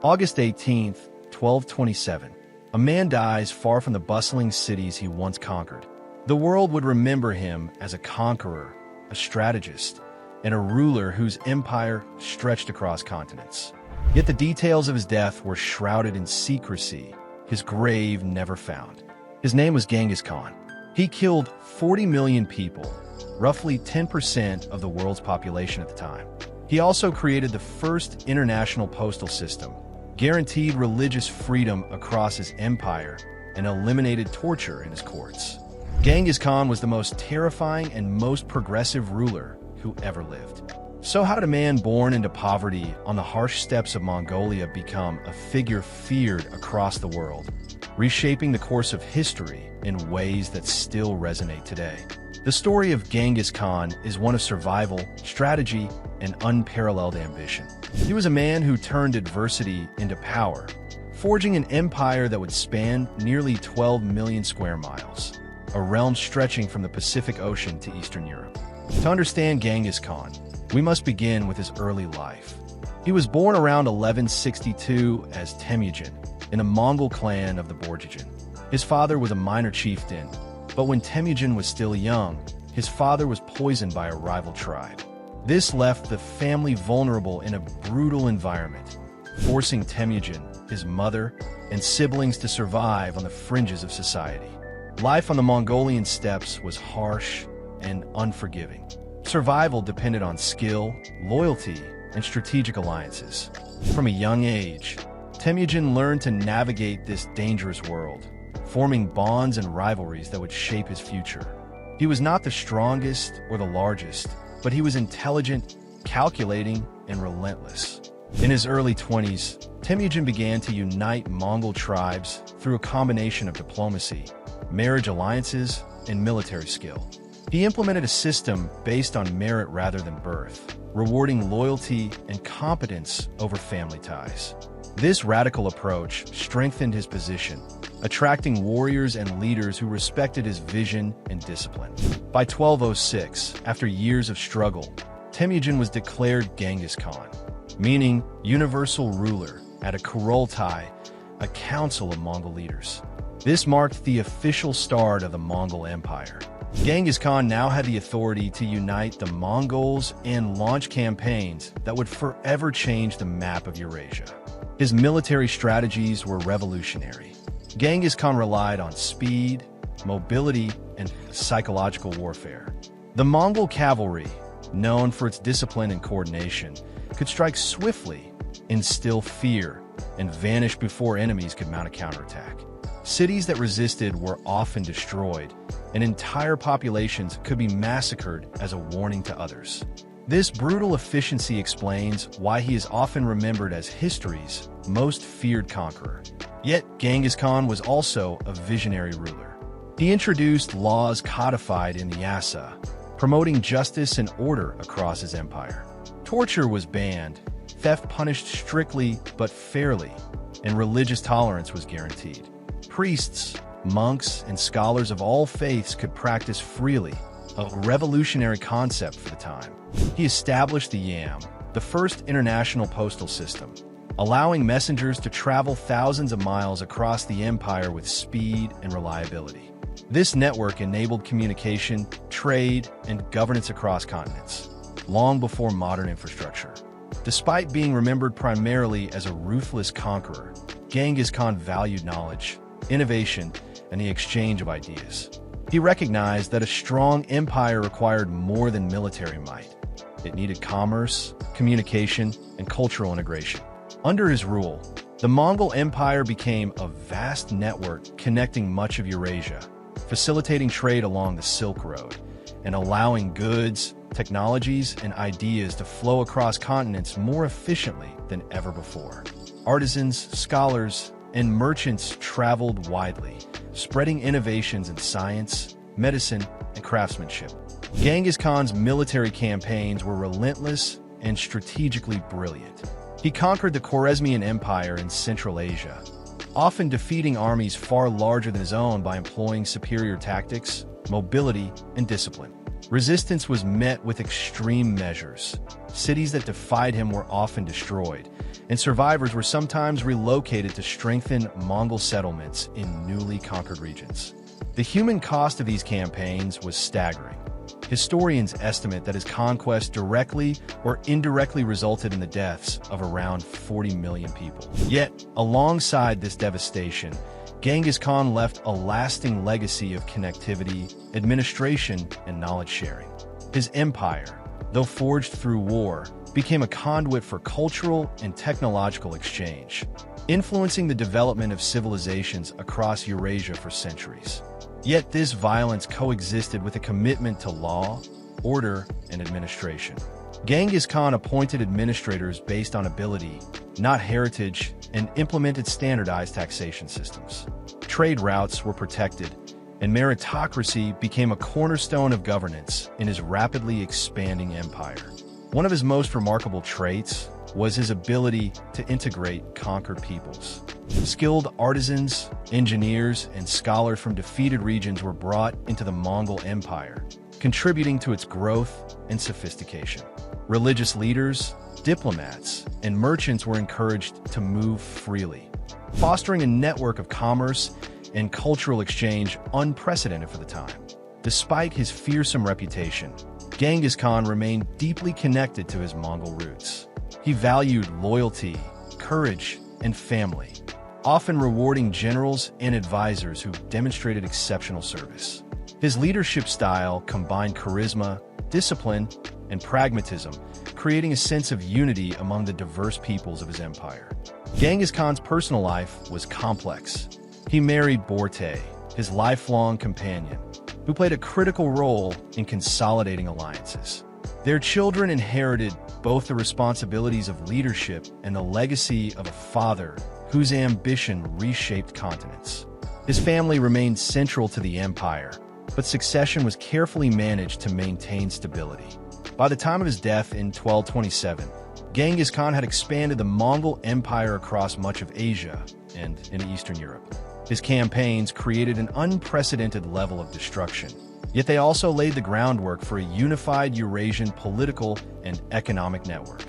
August 18th, 1227. A man dies far from the bustling cities he once conquered. The world would remember him as a conqueror, a strategist, and a ruler whose empire stretched across continents. Yet the details of his death were shrouded in secrecy, his grave never found. His name was Genghis Khan. He killed 40 million people, roughly 10% of the world's population at the time. He also created the first international postal system, guaranteed religious freedom across his empire, and eliminated torture in his courts. Genghis Khan was the most terrifying and most progressive ruler who ever lived. So how did a man born into poverty on the harsh steppes of Mongolia become a figure feared across the world, reshaping the course of history in ways that still resonate today? The story of Genghis Khan is one of survival, strategy, and unparalleled ambition. He was a man who turned adversity into power, forging an empire that would span nearly 12 million square miles, a realm stretching from the Pacific Ocean to Eastern Europe. To understand Genghis Khan, we must begin with his early life. He was born around 1162 as Temüjin in a Mongol clan of the Borjigin. His father was a minor chieftain, but when Temüjin was still young, his father was poisoned by a rival tribe. This left the family vulnerable in a brutal environment, forcing Temüjin, his mother, and siblings to survive on the fringes of society. Life on the Mongolian steppes was harsh and unforgiving. Survival depended on skill, loyalty, and strategic alliances. From a young age, Temüjin learned to navigate this dangerous world, forming bonds and rivalries that would shape his future. He was not the strongest or the largest, but he was intelligent, calculating, and relentless. In his early 20s, Temüjin began to unite Mongol tribes through a combination of diplomacy, marriage alliances, and military skill. He implemented a system based on merit rather than birth, rewarding loyalty and competence over family ties. This radical approach strengthened his position, attracting warriors and leaders who respected his vision and discipline. By 1206, after years of struggle, Temüjin was declared Genghis Khan, meaning universal ruler, at a Kurultai, a council of Mongol leaders. This marked the official start of the Mongol Empire. Genghis Khan now had the authority to unite the Mongols and launch campaigns that would forever change the map of Eurasia. His military strategies were revolutionary. Genghis Khan relied on speed, mobility, and psychological warfare. The Mongol cavalry, known for its discipline and coordination, could strike swiftly, instill fear, and vanish before enemies could mount a counterattack. Cities that resisted were often destroyed, and entire populations could be massacred as a warning to others. This brutal efficiency explains why he is often remembered as history's most feared conqueror. Yet, Genghis Khan was also a visionary ruler. He introduced laws codified in the Asa, promoting justice and order across his empire. Torture was banned, theft punished strictly but fairly, and religious tolerance was guaranteed. Priests, monks, and scholars of all faiths could practice freely, a revolutionary concept for the time. He established the YAM, the first international postal system, allowing messengers to travel thousands of miles across the empire with speed and reliability. This network enabled communication, trade, and governance across continents, long before modern infrastructure. Despite being remembered primarily as a ruthless conqueror, Genghis Khan valued knowledge, innovation, and the exchange of ideas. He recognized that a strong empire required more than military might. It needed commerce, communication, and cultural integration. Under his rule, the Mongol Empire became a vast network connecting much of Eurasia, facilitating trade along the Silk Road, and allowing goods, technologies, and ideas to flow across continents more efficiently than ever before. Artisans, scholars, and merchants traveled widely, spreading innovations in science, medicine, and craftsmanship. Genghis Khan's military campaigns were relentless and strategically brilliant. He conquered the Khwarezmian Empire in Central Asia, often defeating armies far larger than his own by employing superior tactics, mobility, and discipline. Resistance was met with extreme measures. Cities that defied him were often destroyed, and survivors were sometimes relocated to strengthen Mongol settlements in newly conquered regions. The human cost of these campaigns was staggering. Historians estimate that his conquest directly or indirectly resulted in the deaths of around 40 million people. Yet, alongside this devastation, Genghis Khan left a lasting legacy of connectivity, administration, and knowledge sharing. His empire, though forged through war, became a conduit for cultural and technological exchange, influencing the development of civilizations across Eurasia for centuries. Yet this violence coexisted with a commitment to law, order, and administration. Genghis Khan appointed administrators based on ability, not heritage, and implemented standardized taxation systems. Trade routes were protected, and meritocracy became a cornerstone of governance in his rapidly expanding empire. One of his most remarkable traits was his ability to integrate conquered peoples. Skilled artisans, engineers, and scholars from defeated regions were brought into the Mongol Empire, contributing to its growth and sophistication. Religious leaders, diplomats, and merchants were encouraged to move freely, fostering a network of commerce and cultural exchange unprecedented for the time. Despite his fearsome reputation, Genghis Khan remained deeply connected to his Mongol roots. He valued loyalty, courage, and family, often rewarding generals and advisors who demonstrated exceptional service. His leadership style combined charisma, discipline, and pragmatism, creating a sense of unity among the diverse peoples of his empire. Genghis Khan's personal life was complex. He married Borte, his lifelong companion, who played a critical role in consolidating alliances. Their children inherited both the responsibilities of leadership and the legacy of a father whose ambition reshaped continents. His family remained central to the empire, but succession was carefully managed to maintain stability. By the time of his death in 1227, Genghis Khan had expanded the Mongol Empire across much of Asia and into Eastern Europe. His campaigns created an unprecedented level of destruction, yet they also laid the groundwork for a unified Eurasian political and economic network.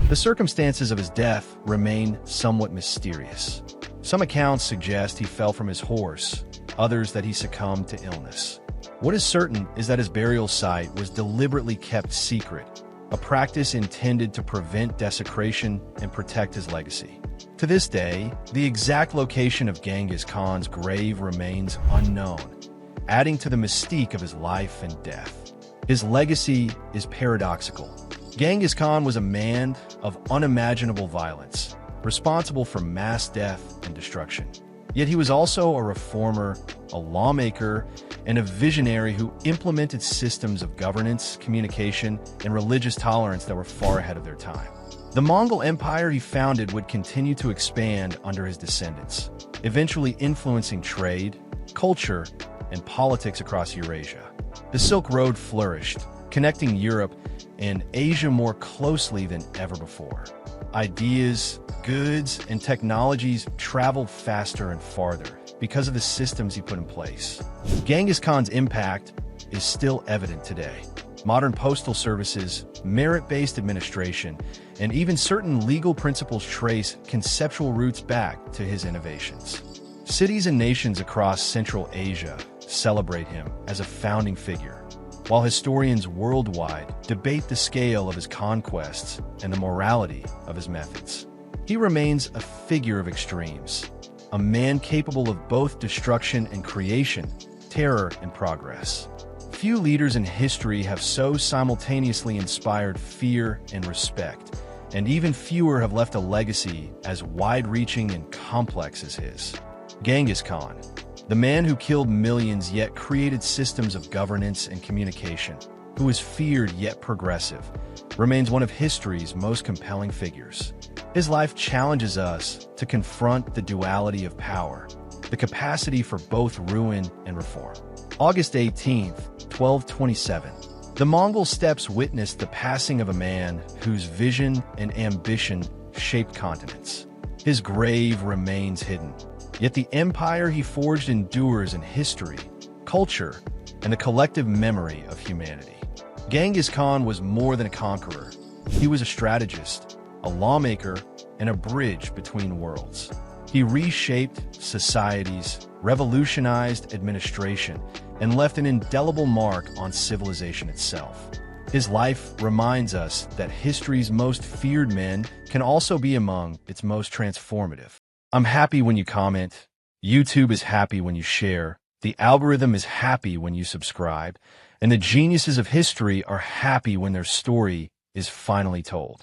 The circumstances of his death remain somewhat mysterious. Some accounts suggest he fell from his horse, others that he succumbed to illness. What is certain is that his burial site was deliberately kept secret, a practice intended to prevent desecration and protect his legacy. To this day, the exact location of Genghis Khan's grave remains unknown, adding to the mystique of his life and death. His legacy is paradoxical. Genghis Khan was a man of unimaginable violence, responsible for mass death and destruction. Yet he was also a reformer, a lawmaker, and a visionary who implemented systems of governance, communication, and religious tolerance that were far ahead of their time. The Mongol Empire he founded would continue to expand under his descendants, eventually influencing trade, culture, and politics across Eurasia. The Silk Road flourished, connecting Europe and Asia more closely than ever before. Ideas, goods, and technologies traveled faster and farther because of the systems he put in place. Genghis Khan's impact is still evident today. Modern postal services, merit-based administration, and even certain legal principles trace conceptual roots back to his innovations. Cities and nations across Central Asia celebrate him as a founding figure, while historians worldwide debate the scale of his conquests and the morality of his methods. He remains a figure of extremes, a man capable of both destruction and creation, terror and progress. Few leaders in history have so simultaneously inspired fear and respect, and even fewer have left a legacy as wide-reaching and complex as his. Genghis Khan, the man who killed millions yet created systems of governance and communication, who is feared yet progressive, remains one of history's most compelling figures. His life challenges us to confront the duality of power, the capacity for both ruin and reform. August 18th, 1227. The Mongol steppes witnessed the passing of a man whose vision and ambition shaped continents. His grave remains hidden, yet the empire he forged endures in history, culture, and the collective memory of humanity. Genghis Khan was more than a conqueror. He was a strategist, a lawmaker, and a bridge between worlds. He reshaped societies, revolutionized administration, and left an indelible mark on civilization itself. His life reminds us that history's most feared men can also be among its most transformative. I'm happy when you comment. YouTube is happy when you share. The algorithm is happy when you subscribe. And the geniuses of history are happy when their story is finally told.